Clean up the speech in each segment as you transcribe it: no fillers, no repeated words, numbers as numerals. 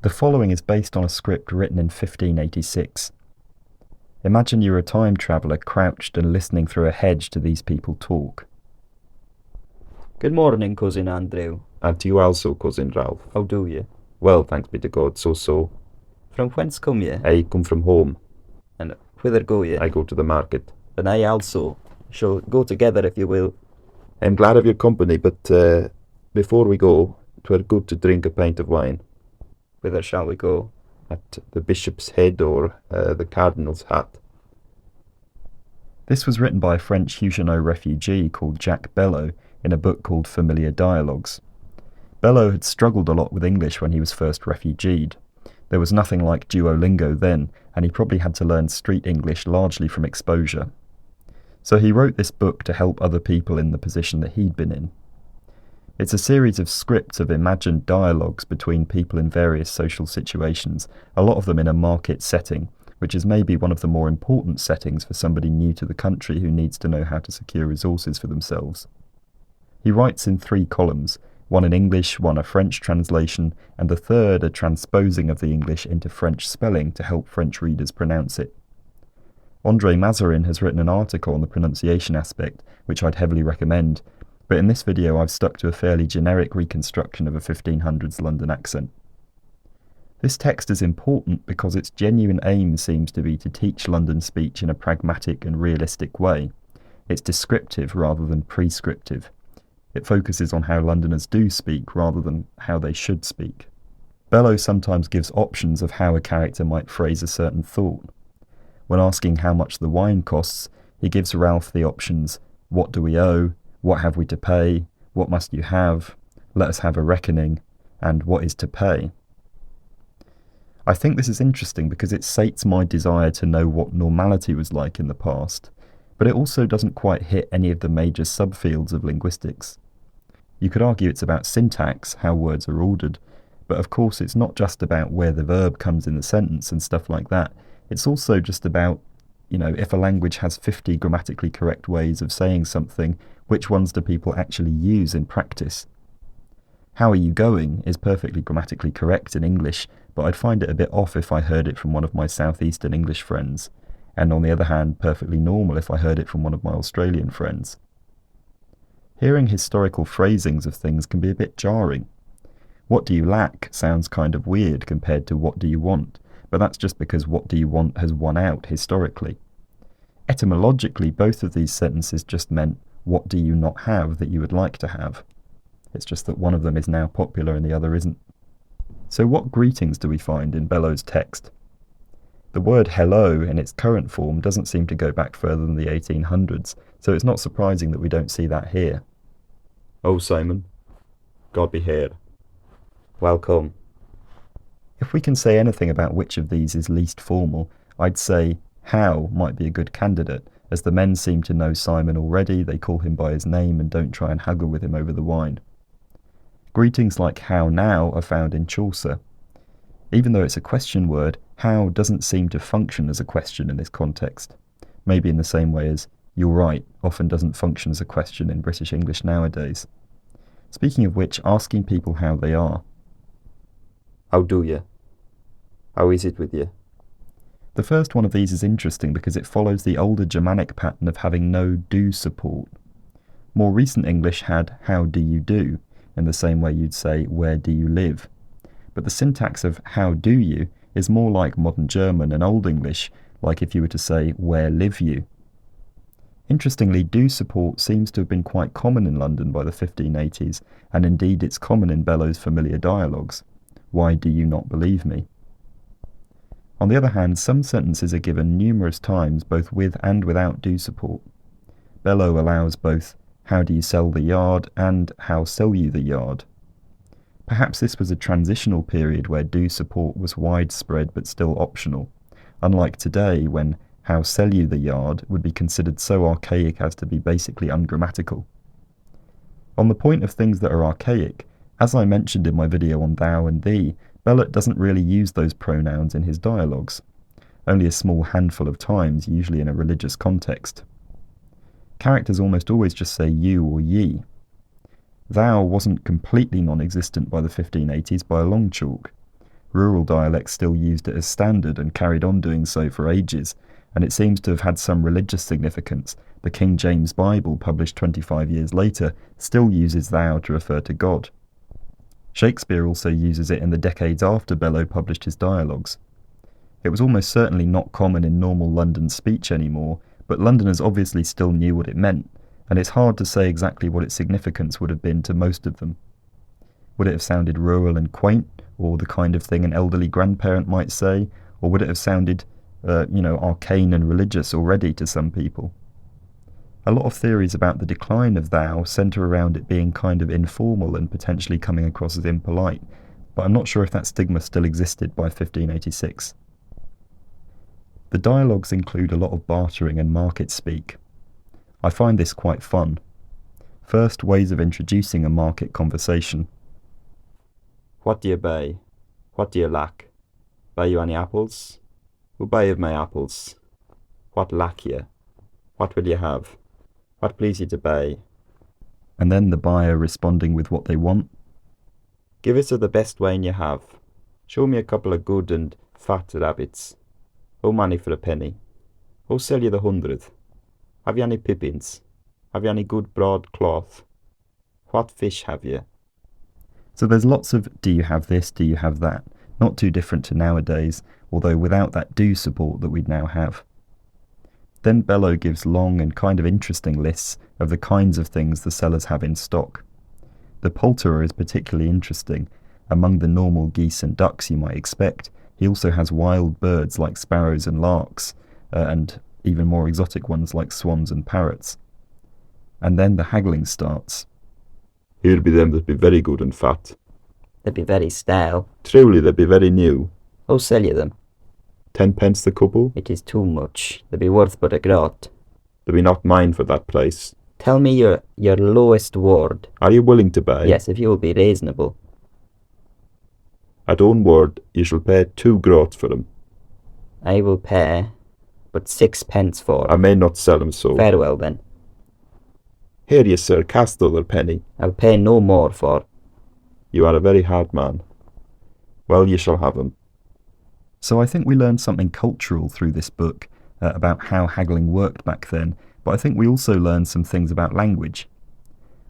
The following is based on a script written in 1586. Imagine you're a time traveller crouched and listening through a hedge to these people talk. Good morning, Cousin Andrew. And to you also, Cousin Ralph. How do you? Well, thanks be to God, so. From whence come ye? I come from home. And whither go ye? I go to the market. And I also. Shall go together if you will. I'm glad of your company, but before we go, 'twere good to drink a pint of wine. Whither shall we go? At the Bishop's Head or the Cardinal's Hat. This was written by a French Huguenot refugee called Jacques Bellot in a book called Familiar Dialogues. Bellot had struggled a lot with English when he was first refugeed. There was nothing like Duolingo then, and he probably had to learn street English largely from exposure. So he wrote this book to help other people in the position that he'd been in. It's a series of scripts of imagined dialogues between people in various social situations, a lot of them in a market setting, which is maybe one of the more important settings for somebody new to the country who needs to know how to secure resources for themselves. He writes in 3 columns, one in English, one a French translation, and the third a transposing of the English into French spelling to help French readers pronounce it. André Mazarin has written an article on the pronunciation aspect, which I'd heavily recommend, but in this video I've stuck to a fairly generic reconstruction of a 1500s London accent. This text is important because its genuine aim seems to be to teach London speech in a pragmatic and realistic way. It's descriptive rather than prescriptive. It focuses on how Londoners do speak rather than how they should speak. Bellot sometimes gives options of how a character might phrase a certain thought. When asking how much the wine costs, he gives Ralph the options, "What do we owe?" "What have we to pay?" "What must you have?" "Let us have a reckoning," and "What is to pay?" I think this is interesting because it sates my desire to know what normality was like in the past, but it also doesn't quite hit any of the major subfields of linguistics. You could argue it's about syntax, how words are ordered, but of course it's not just about where the verb comes in the sentence and stuff like that. It's also just about, if a language has 50 grammatically correct ways of saying something, which ones do people actually use in practice? "How are you going?" is perfectly grammatically correct in English, but I'd find it a bit off if I heard it from one of my southeastern English friends, and on the other hand, perfectly normal if I heard it from one of my Australian friends. Hearing historical phrasings of things can be a bit jarring. "What do you lack?" sounds kind of weird compared to "what do you want?" but that's just because "what do you want" has won out historically. Etymologically, both of these sentences just meant "what do you not have that you would like to have?" It's just that one of them is now popular and the other isn't. So what greetings do we find in Bellot's text? The word hello in its current form doesn't seem to go back further than the 1800s, so it's not surprising that we don't see that here. "Oh, Simon, God be here. Welcome." If we can say anything about which of these is least formal, I'd say how might be a good candidate, as the men seem to know Simon already, they call him by his name and don't try and haggle with him over the wine. Greetings like how now are found in Chaucer. Even though it's a question word, how doesn't seem to function as a question in this context. Maybe in the same way as "you're right" often doesn't function as a question in British English nowadays. Speaking of which, asking people how they are. "How do you? How is it with you?" The first one of these is interesting because it follows the older Germanic pattern of having no do support. More recent English had "how do you do," in the same way you'd say "where do you live?" But the syntax of "how do you" is more like modern German and Old English, like if you were to say "where live you?" Interestingly, do support seems to have been quite common in London by the 1580s, and indeed it's common in Bellot's Familiar Dialogues. "Why do you not believe me?" On the other hand, some sentences are given numerous times both with and without do support. Bellot allows both "how do you sell the yard" and "how sell you the yard?" Perhaps this was a transitional period where do support was widespread but still optional, unlike today when "how sell you the yard" would be considered so archaic as to be basically ungrammatical. On the point of things that are archaic, as I mentioned in my video on thou and thee, Bellot doesn't really use those pronouns in his dialogues, only a small handful of times, usually in a religious context. Characters almost always just say you or ye. Thou wasn't completely non-existent by the 1580s by a long chalk. Rural dialects still used it as standard and carried on doing so for ages, and it seems to have had some religious significance. The King James Bible, published 25 years later, still uses thou to refer to God. Shakespeare also uses it in the decades after Bellot published his dialogues. It was almost certainly not common in normal London speech anymore, but Londoners obviously still knew what it meant, and it's hard to say exactly what its significance would have been to most of them. Would it have sounded rural and quaint, or the kind of thing an elderly grandparent might say, or would it have sounded, arcane and religious already to some people? A lot of theories about the decline of thou centre around it being kind of informal and potentially coming across as impolite, but I'm not sure if that stigma still existed by 1586. The dialogues include a lot of bartering and market speak. I find this quite fun. First, ways of introducing a market conversation. What do you buy? What do you lack? Buy you any apples? Who buy of my apples? What lack ye? What will you have? What please you to buy? And then the buyer responding with what they want. Give us of the best wine you have. Show me a couple of good and fat rabbits. How many for a penny? How sell you the 100? Have you any pippins? Have you any good broad cloth? What fish have you? So there's lots of do you have this, do you have that, not too different to nowadays, although without that do support that we'd now have. Then Bellot gives long and kind of interesting lists of the kinds of things the sellers have in stock. The poulterer is particularly interesting. Among the normal geese and ducks you might expect, he also has wild birds like sparrows and larks, and even more exotic ones like swans and parrots. And then the haggling starts. Here be them that be very good and fat. They be very stale. Truly they be very new. How sell you them? 10 pence the couple. It is too much. They be worth but a groat. They be not mine for that place. Tell me your lowest word. Are you willing to buy? Yes, if you will be reasonable. At own word, you shall pay 2 groats for them. I will pay but 6 pence for. I may not sell them so. Farewell then. Here ye, sir, cast the other penny. I'll pay no more for. You are a very hard man. Well, ye shall have them. So I think we learned something cultural through this book about how haggling worked back then, but I think we also learned some things about language.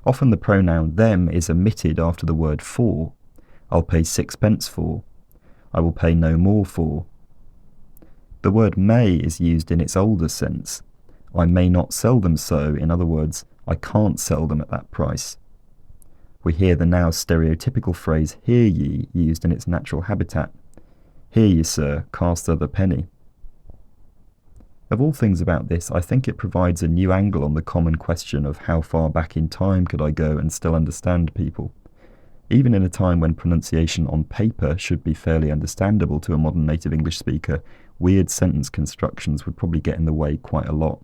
Often the pronoun them is omitted after the word for. I'll pay 6 pence for. I will pay no more for. The word may is used in its older sense. I may not sell them so, in other words, I can't sell them at that price. We hear the now stereotypical phrase hear ye used in its natural habitat. Here ye, sir, cast the other penny. Of all things about this, I think it provides a new angle on the common question of how far back in time could I go and still understand people. Even in a time when pronunciation on paper should be fairly understandable to a modern native English speaker, weird sentence constructions would probably get in the way quite a lot.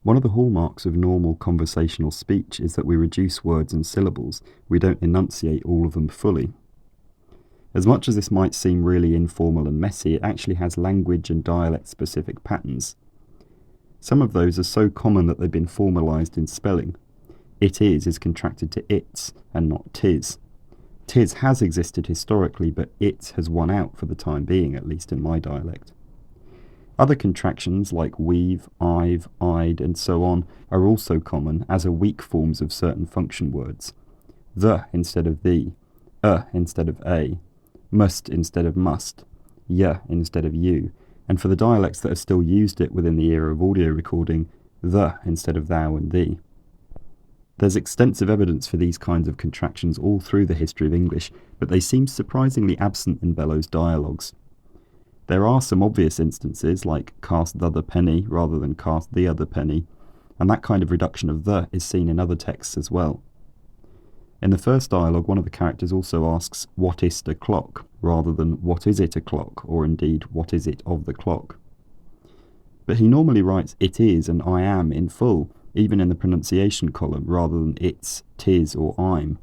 One of the hallmarks of normal conversational speech is that we reduce words and syllables. We don't enunciate all of them fully. As much as this might seem really informal and messy, it actually has language and dialect-specific patterns. Some of those are so common that they've been formalised in spelling. It is contracted to its and not tis. Tis has existed historically, but it has won out for the time being, at least in my dialect. Other contractions like we've, I've, I'd, and so on are also common, as are weak forms of certain function words. The instead of the, instead of a, must instead of must, ya instead of you, and for the dialects that have still used it within the era of audio recording, the instead of thou and thee. There's extensive evidence for these kinds of contractions all through the history of English, but they seem surprisingly absent in Bellot's dialogues. There are some obvious instances, like cast the other penny rather than cast the other penny, and that kind of reduction of the is seen in other texts as well. In the first dialogue, one of the characters also asks, what is the clock, rather than what is it a clock, or indeed, what is it of the clock. But he normally writes it is and I am in full, even in the pronunciation column, rather than it's, tis, or I'm.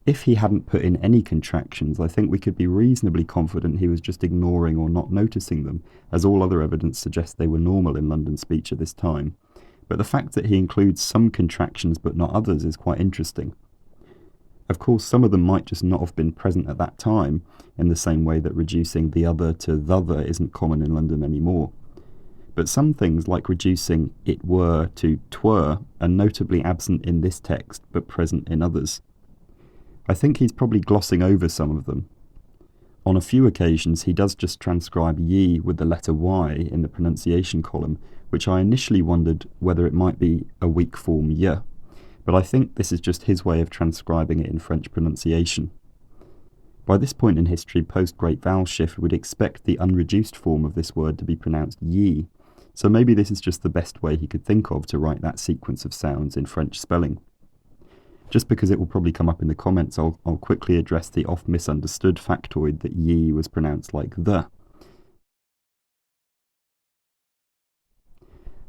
If he hadn't put in any contractions, I think we could be reasonably confident he was just ignoring or not noticing them, as all other evidence suggests they were normal in London speech at this time. But the fact that he includes some contractions but not others is quite interesting. Of course, some of them might just not have been present at that time, in the same way that reducing the other to th'other isn't common in London anymore. But some things, like reducing it were to twere, are notably absent in this text, but present in others. I think he's probably glossing over some of them. On a few occasions, he does just transcribe ye with the letter y in the pronunciation column, which I initially wondered whether it might be a weak form y, but I think this is just his way of transcribing it in French pronunciation. By this point in history, post-Great Vowel Shift would expect the unreduced form of this word to be pronounced ye, so maybe this is just the best way he could think of to write that sequence of sounds in French spelling. Just because it will probably come up in the comments, I'll quickly address the oft-misunderstood factoid that ye was pronounced like the.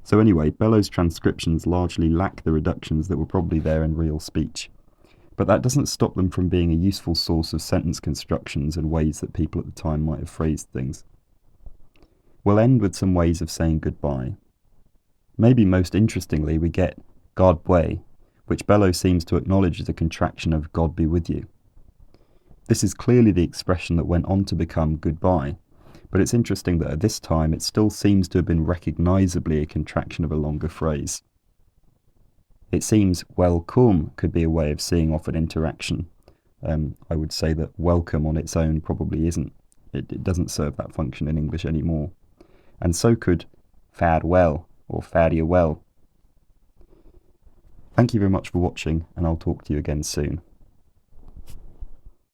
So anyway, Bellot's transcriptions largely lack the reductions that were probably there in real speech. But that doesn't stop them from being a useful source of sentence constructions and ways that people at the time might have phrased things. We'll end with some ways of saying goodbye. Maybe most interestingly, we get God bwe, which Bellot seems to acknowledge as a contraction of God be with you. This is clearly the expression that went on to become goodbye, but it's interesting that at this time it still seems to have been recognisably a contraction of a longer phrase. It seems welcome could be a way of seeing off an interaction. I would say that welcome on its own probably isn't. It doesn't serve that function in English anymore. And so could farewell or farewell. Thank you very much for watching, and I'll talk to you again soon.